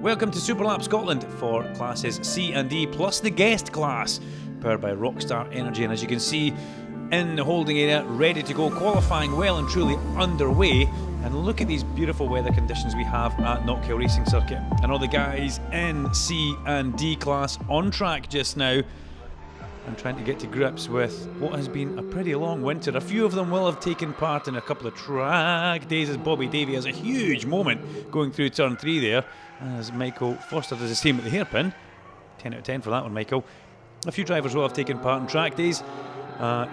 Welcome to Superlap Scotland for classes C and D plus the guest class, powered by Rockstar Energy. And as you can see in the holding area, ready to go, qualifying well and truly underway. And look at these beautiful weather conditions we have at Knockhill Racing Circuit. And all the guys in C and D class on track just now and trying to get to grips with what has been a pretty long winter. A few of them will have taken part in a couple of track days, as Bobby Davey has a huge moment going through turn 3 there, as Michael Foster does the same at the hairpin. 10 out of 10 for that one, Michael. A few drivers will have taken part in track days.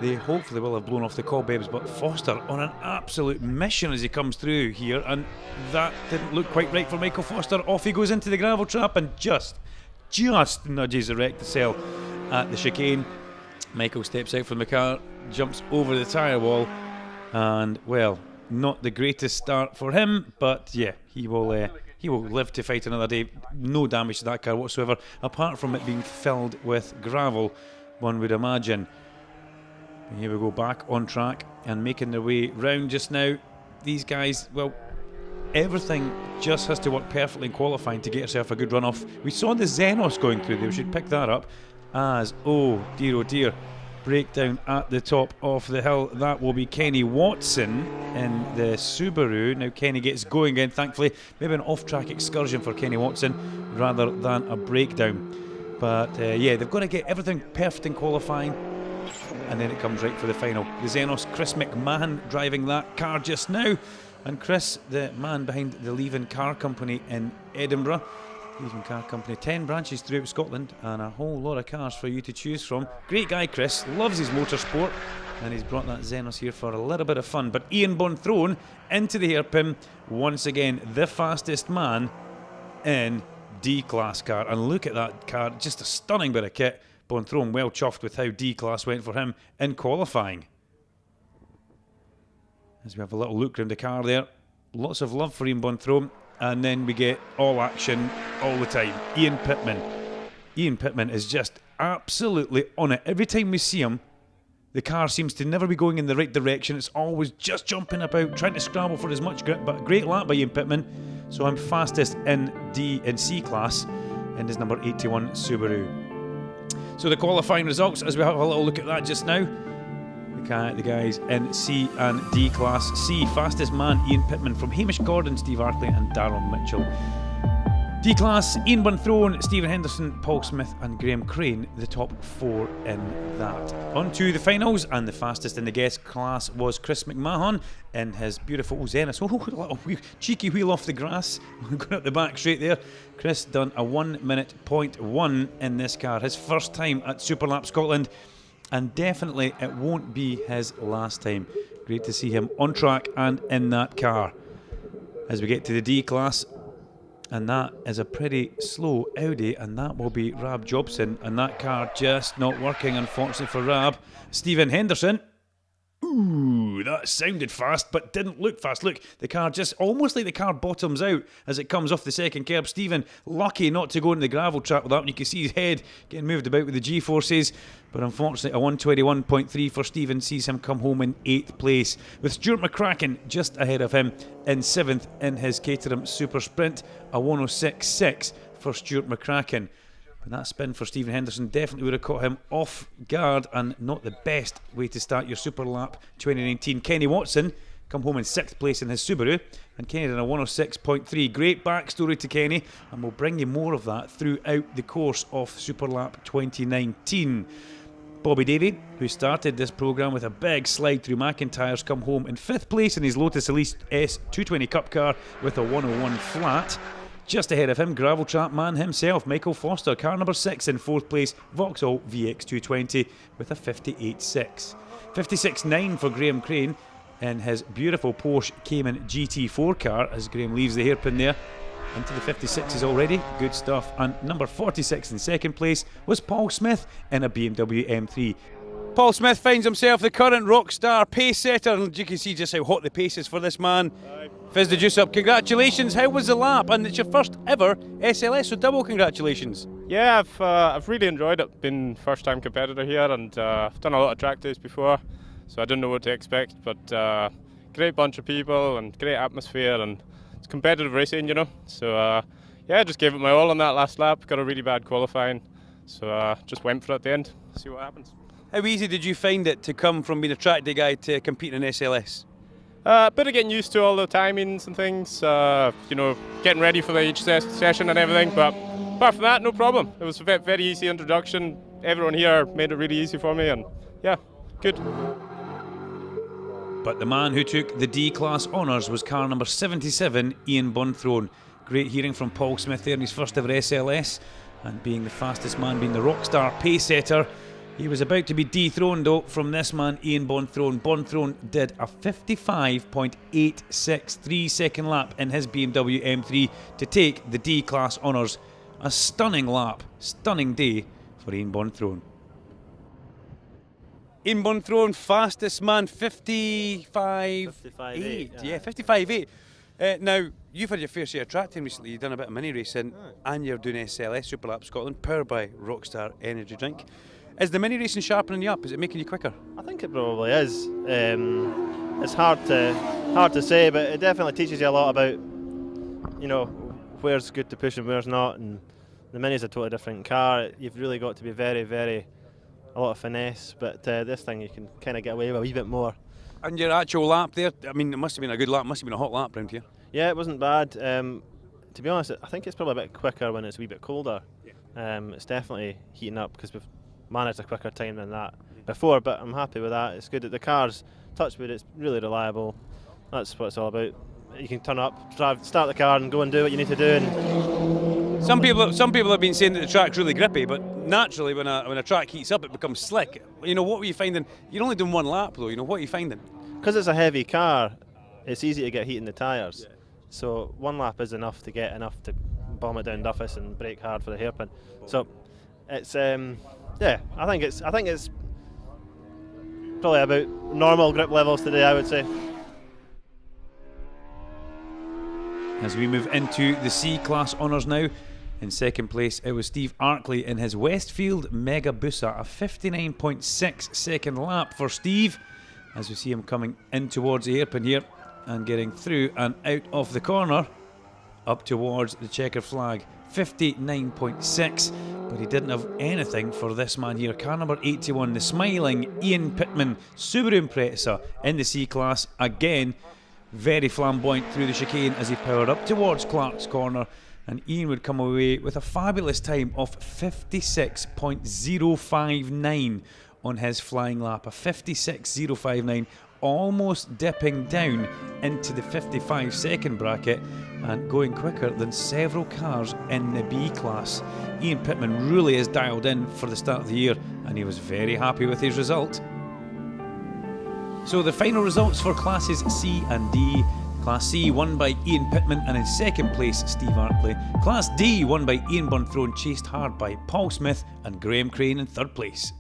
They hopefully will have blown off the cobwebs, but Foster on an absolute mission as he comes through here, and that didn't look quite right for Michael Foster. Off he goes into the gravel trap and just nudges the wreck to sell at the chicane. Michael steps out from the car, jumps over the tyre wall, and well, not the greatest start for him, but yeah, he will live to fight another day. No damage to that car whatsoever, apart from it being filled with gravel, one would imagine. And here we go, back on track and making their way round just now. These guys, well, everything just has to work perfectly in qualifying to get yourself a good runoff. We saw the Xenos going through there, we should pick that up. As, oh dear, breakdown at the top of the hill. That will be Kenny Watson in the Subaru. Now Kenny gets going again, thankfully. Maybe an off-track excursion for Kenny Watson rather than a breakdown. But yeah, they've got to get everything perfect in qualifying, and then it comes right for the final. The Xenos, Chris McMahon driving that car just now. And Chris, the man behind the Leavin Car Company in Edinburgh. Leavin Car Company, 10 branches throughout Scotland and a whole lot of cars for you to choose from. Great guy Chris, loves his motorsport, and he's brought that Xenos here for a little bit of fun. But Ian Bonthron into the hairpin, once again the fastest man in D-Class car. And look at that car, just a stunning bit of kit. Bonthron well chuffed with how D-Class went for him in qualifying. As we have a little look around the car there, lots of love for Ian Bonthron. And then we get all action all the time. Ian Pittman. Ian Pittman is just absolutely on it. Every time we see him, the car seems to never be going in the right direction. It's always just jumping about, trying to scramble for as much grip. But a great lap by Ian Pittman. So I'm fastest in C class in his number 81 Subaru. So the qualifying results, as we have a little look at that just now. The guys in C and D class. C, fastest man Ian Pittman from Hamish Gordon, Steve Arkley and Darryl Mitchell. D class, Ian Bonthron, Stephen Henderson, Paul Smith and Graham Crane, the top 4 in that. On to the finals, and the fastest in the guest class was Chris McMahon in his beautiful Xenos. Oh, a little cheeky wheel off the grass, going up the back straight there. Chris done a 1:01 in this car, his first time at Superlap Scotland. And definitely it won't be his last time. Great to see him on track and in that car. As we get to the D class, and that is a pretty slow Audi, and that will be Rab Jobson, and that car just not working, unfortunately for Rab. Stephen Henderson. Ooh, that sounded fast, but didn't look fast. Look, the car just, almost like the car bottoms out as it comes off the second curb. Stephen, lucky not to go into the gravel trap with that one. You can see his head getting moved about with the G-forces. But unfortunately, a 1:21.3 for Stephen sees him come home in 8th place, with Stuart McCracken just ahead of him in 7th in his Caterham Super Sprint. A 1:06.6 for Stuart McCracken. But that spin for Stephen Henderson definitely would have caught him off guard, and not the best way to start your Super Lap 2019. Kenny Watson come home in 6th place in his Subaru, and Kenny did a 1:06.3. Great backstory to Kenny, and we'll bring you more of that throughout the course of Super Lap 2019. Bobby Davey, who started this programme with a big slide through McIntyre's, come home in 5th place in his Lotus Elise S220 Cup car with a 1:01 flat. Just ahead of him, gravel trap man himself, Michael Foster, car number 6 in 4th place, Vauxhall VX220 with a 58.6. 56.9 for Graham Crane in his beautiful Porsche Cayman GT4 car, as Graham leaves the hairpin there. Into the 56s already, good stuff. And number 46 in 2nd place was Paul Smith in a BMW M3. Paul Smith finds himself the current Rockstar pace setter, and you can see just how hot the pace is for this man. Fizz the juice up, congratulations, how was the lap? And it's your first ever SLS, so double congratulations. Yeah, I've really enjoyed it. Been first time competitor here, and I've done a lot of track days before, so I didn't know what to expect, but great bunch of people and great atmosphere, and it's competitive racing, you know, so Yeah, just gave it my all on that last lap. Got a really bad qualifying, so just went for it at the end. See what happens. How easy did you find it to come from being a track day guy to competing in SLS? A bit of getting used to all the timings and things, you know, getting ready for each session and everything, but apart from that, no problem. It was a very easy introduction. Everyone here made it really easy for me, and yeah, good. But the man who took the D-Class honours was car number 77, Ian Bonthorne. Great hearing from Paul Smith there in his first ever SLS, and being the fastest man, being the Rockstar pace setter. He was about to be dethroned though from this man, Ian Bonthorne. Bonthorne did a 55.863 second lap in his BMW M3 to take the D-Class honours. A stunning lap, stunning day for Ian Bonthorne. Ian Bonthorne, fastest man, 55.8. Yeah, 55.8. Now, you've had your fair share of track time recently. You've done a bit of mini racing, and you're doing SLS Superlap Scotland, powered by Rockstar Energy Drink. Is the mini racing sharpening you up? Is it making you quicker? I think it probably is. It's hard to say, but it definitely teaches you a lot about, you know, where's good to push and where's not. And the Mini's a totally different car. You've really got to be a lot of finesse. But this thing you can kind of get away with a wee bit more. And your actual lap there, I mean, it must have been a good lap. It must have been a hot lap round here. Yeah, it wasn't bad. To be honest, I think it's probably a bit quicker when it's a wee bit colder. Yeah. It's definitely heating up because we've managed a quicker time than that before, but I'm happy with that. It's good that the car's, touch wood, it's really reliable. That's what it's all about. You can turn up, start the car and go and do what you need to do. And some people have been saying that the track's really grippy, but naturally when a track heats up it becomes slick. You know, what were you finding? You're only doing one lap though, you know, what are you finding? Because it's a heavy car, it's easy to get heat in the tyres. Yeah. So one lap is enough to bomb it down Duffus and brake hard for the hairpin. So it's yeah, I think it's probably about normal grip levels today, I would say. As we move into the C-Class honours now, in second place it was Steve Arkley in his Westfield Mega Busa, a 59.6 second lap for Steve, as we see him coming in towards the hairpin here and getting through and out of the corner up towards the checkered flag. 59.6, but he didn't have anything for this man here. Car number 81, the smiling Ian Pittman Subaru Impreza in the C-Class. Again, very flamboyant through the chicane as he powered up towards Clark's corner, and Ian would come away with a fabulous time of 56.059 on his flying lap. A 56.059, almost dipping down into the 55 second bracket and going quicker than several cars in the B class. Ian Pittman really is dialed in for the start of the year, and he was very happy with his result. So the final results for classes C and D. Class C won by Ian Pittman, and in second place Steve Arkley. Class D won by Ian Bonthorne, chased hard by Paul Smith and Graham Crane in third place.